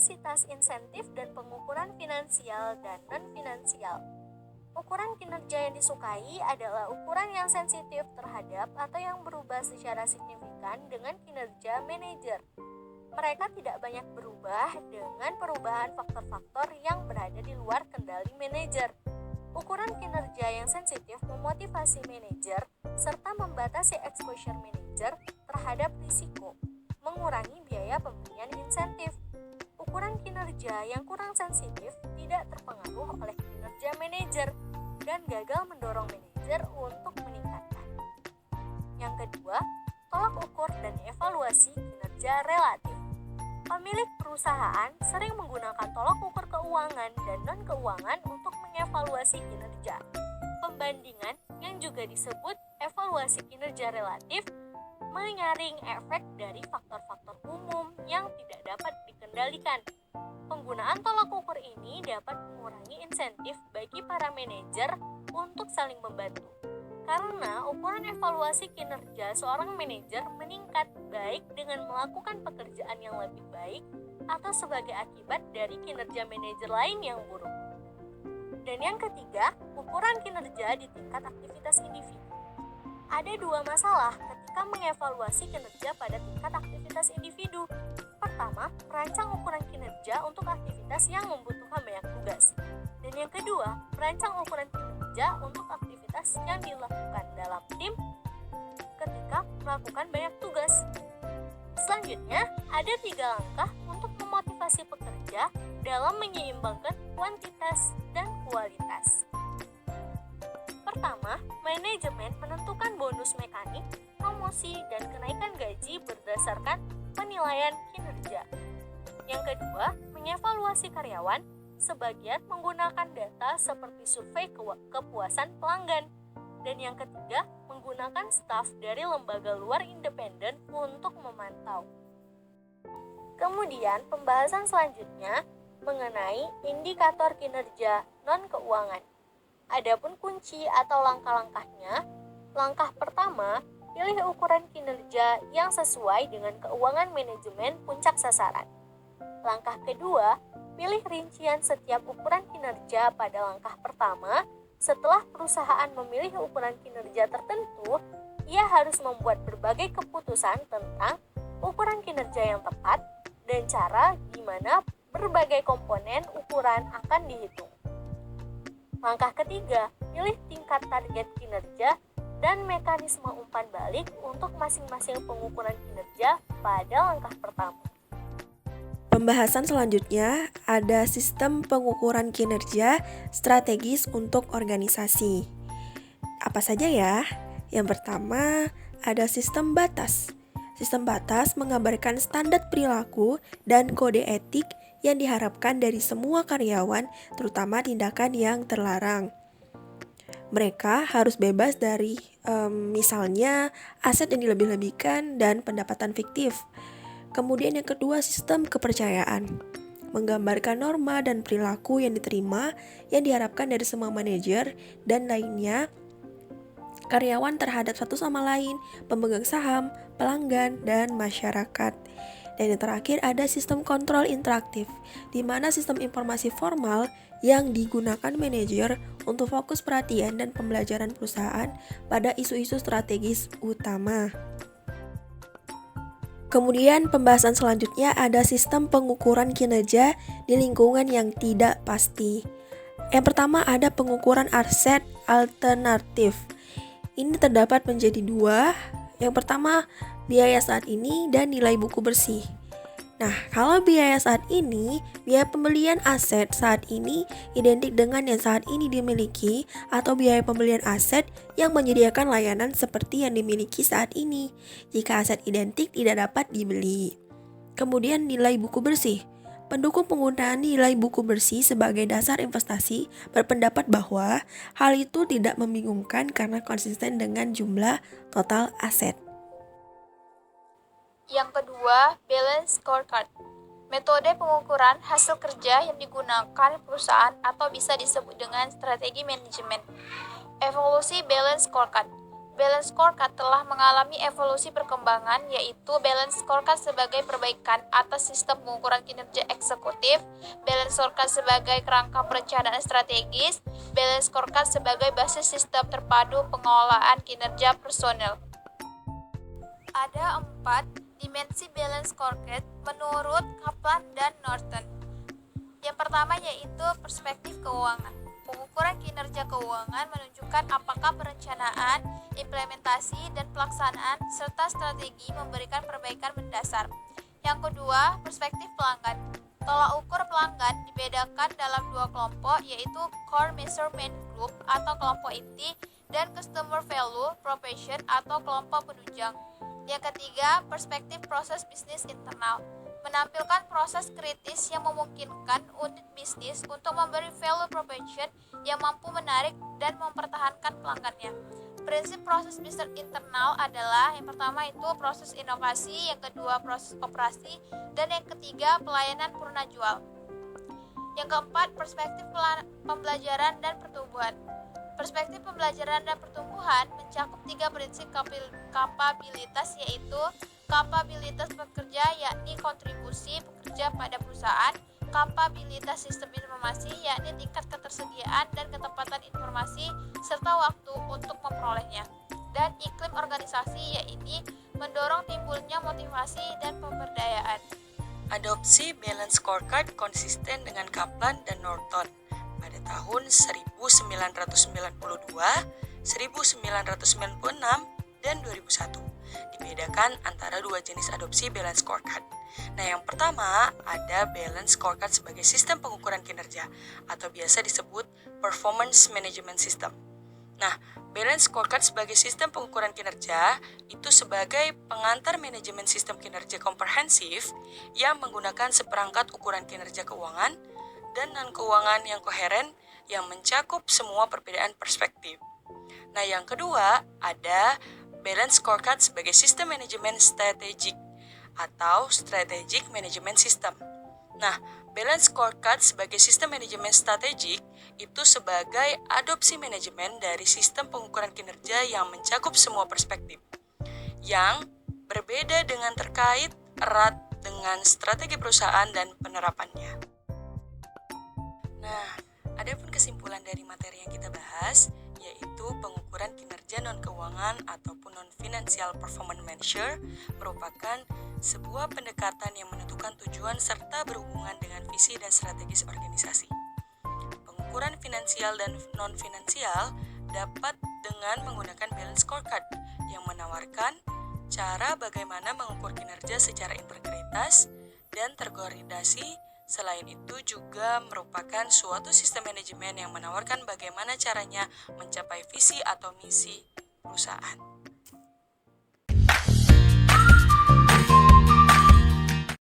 intensitas insentif dan pengukuran finansial dan non-finansial. Ukuran kinerja yang disukai adalah ukuran yang sensitif terhadap atau yang berubah secara signifikan dengan kinerja manajer. Mereka tidak banyak berubah dengan perubahan faktor-faktor yang berada di luar kendali manajer. Ukuran kinerja yang sensitif memotivasi manajer serta membatasi exposure manajer terhadap risiko, mengurangi biaya pemberian insentif. Ukuran kinerja yang kurang sensitif tidak terpengaruh oleh kinerja manajer dan gagal mendorong manajer untuk meningkatkan. Yang kedua, tolak ukur dan evaluasi kinerja relatif. Pemilik perusahaan sering menggunakan tolak ukur keuangan dan non-keuangan untuk mengevaluasi kinerja. Pembandingan yang juga disebut evaluasi kinerja relatif menyaring efek dari faktor-faktor umum yang tidak dapat dikendalikan. Penggunaan tolak ukur ini dapat mengurangi insentif bagi para manajer untuk saling membantu. Karena ukuran evaluasi kinerja seorang manajer meningkat baik dengan melakukan pekerjaan yang lebih baik atau sebagai akibat dari kinerja manajer lain yang buruk. Dan yang ketiga, ukuran kinerja di tingkat aktivitas individu. Ada dua masalah ketika mengevaluasi kinerja pada tingkat aktivitas individu. Pertama, merancang ukuran kinerja untuk aktivitas yang membutuhkan banyak tugas. Dan yang kedua, merancang ukuran kinerja untuk aktivitas yang dilakukan dalam tim ketika melakukan banyak tugas. Selanjutnya, ada 3 langkah untuk memotivasi pekerja dalam menyeimbangkan kuantitas dan kualitas. Pertama, manajemen menentukan bonus mekanik, promosi, dan kenaikan gaji berdasarkan penilaian kinerja. Yang kedua, mengevaluasi karyawan, sebagian menggunakan data seperti survei kepuasan pelanggan. Dan yang ketiga, menggunakan staf dari lembaga luar independen untuk memantau. Kemudian, pembahasan selanjutnya mengenai indikator kinerja non-keuangan. Adapun kunci atau langkah-langkahnya, langkah pertama, pilih ukuran kinerja yang sesuai dengan keuangan manajemen puncak sasaran. Langkah kedua, pilih rincian setiap ukuran kinerja pada langkah pertama. Setelah perusahaan memilih ukuran kinerja tertentu, ia harus membuat berbagai keputusan tentang ukuran kinerja yang tepat dan cara gimana berbagai komponen ukuran akan dihitung. Langkah ketiga, pilih tingkat target kinerja dan mekanisme umpan balik untuk masing-masing pengukuran kinerja pada langkah pertama. Pembahasan selanjutnya ada sistem pengukuran kinerja strategis untuk organisasi. Apa saja ya? Yang pertama, ada sistem batas. Sistem batas menggambarkan standar perilaku dan kode etik yang diharapkan dari semua karyawan, terutama tindakan yang terlarang. Mereka harus bebas dari misalnya aset yang dilebih-lebihkan dan pendapatan fiktif. Kemudian yang kedua, sistem kepercayaan. Menggambarkan norma dan perilaku yang diterima yang diharapkan dari semua manajer dan lainnya karyawan terhadap satu sama lain, pemegang saham, pelanggan, dan masyarakat. Dan yang terakhir ada sistem kontrol interaktif, di mana sistem informasi formal yang digunakan manajer untuk fokus perhatian dan pembelajaran perusahaan pada isu-isu strategis utama. Kemudian pembahasan selanjutnya ada sistem pengukuran kinerja di lingkungan yang tidak pasti. Yang pertama ada pengukuran aset alternatif. Ini terdapat menjadi 2. Yang pertama, biaya saat ini dan nilai buku bersih. Nah, kalau biaya saat ini, biaya pembelian aset saat ini identik dengan yang saat ini dimiliki atau biaya pembelian aset yang menyediakan layanan seperti yang dimiliki saat ini jika aset identik tidak dapat dibeli. Kemudian nilai buku bersih. Pendukung penggunaan nilai buku bersih sebagai dasar investasi berpendapat bahwa hal itu tidak membingungkan karena konsisten dengan jumlah total aset. Yang kedua, balance scorecard. Metode pengukuran hasil kerja yang digunakan perusahaan atau bisa disebut dengan strategi manajemen. Evolusi balance scorecard. Balance Scorecard telah mengalami evolusi perkembangan, yaitu Balance Scorecard sebagai perbaikan atas sistem pengukuran kinerja eksekutif, Balance Scorecard sebagai kerangka perencanaan strategis, Balance Scorecard sebagai basis sistem terpadu pengelolaan kinerja personel. Ada 4 dimensi Balance Scorecard menurut Kaplan dan Norton. Yang pertama yaitu perspektif keuangan. Pengukuran kinerja keuangan menunjukkan apakah perencanaan, implementasi, dan pelaksanaan serta strategi memberikan perbaikan mendasar. Yang kedua, perspektif pelanggan. Tolak ukur pelanggan dibedakan dalam 2 kelompok, yaitu Core Measurement Group atau kelompok inti dan Customer Value Proposition atau kelompok penunjang. Yang ketiga, perspektif proses bisnis internal. Menampilkan proses kritis yang memungkinkan unit bisnis untuk memberi value proposition yang mampu menarik dan mempertahankan pelanggannya. Prinsip proses bisnis internal adalah yang pertama itu proses inovasi, yang kedua proses operasi, dan yang ketiga pelayanan purna jual. Yang keempat, perspektif pembelajaran dan pertumbuhan. Perspektif pembelajaran dan pertumbuhan mencakup 3 prinsip kapabilitas, yaitu kapabilitas pekerja yakni kontribusi pekerja pada perusahaan, kapabilitas sistem informasi yakni tingkat ketersediaan dan ketepatan informasi serta waktu untuk memperolehnya, dan iklim organisasi yakni mendorong timbulnya motivasi dan pemberdayaan. Adopsi Balance Scorecard konsisten dengan Kaplan dan Norton pada tahun 1992, 1996, dan 2001. Dibedakan antara 2 jenis adopsi Balance Scorecard. Nah, yang pertama ada Balance Scorecard sebagai sistem pengukuran kinerja atau biasa disebut Performance Management System. Nah, Balance Scorecard sebagai sistem pengukuran kinerja itu sebagai pengantar manajemen sistem kinerja komprehensif yang menggunakan seperangkat ukuran kinerja keuangan dan non-keuangan yang koheren yang mencakup semua perbedaan perspektif. Nah, yang kedua ada Balance Scorecard sebagai sistem manajemen strategik atau Strategic Management System. Nah, Balance Scorecard sebagai sistem manajemen strategik itu sebagai adopsi manajemen dari sistem pengukuran kinerja yang mencakup semua perspektif, yang berbeda dengan terkait erat dengan strategi perusahaan dan penerapannya. Nah, adapun kesimpulan dari materi yang kita bahas, yaitu pengukuran kinerja non-keuangan ataupun non-financial performance measure merupakan sebuah pendekatan yang menentukan tujuan serta berhubungan dengan visi dan strategis organisasi. Pengukuran finansial dan non-finansial dapat dengan menggunakan Balance Scorecard yang menawarkan cara bagaimana mengukur kinerja secara integritas dan terkoordinasi. Selain itu juga merupakan suatu sistem manajemen yang menawarkan bagaimana caranya mencapai visi atau misi perusahaan.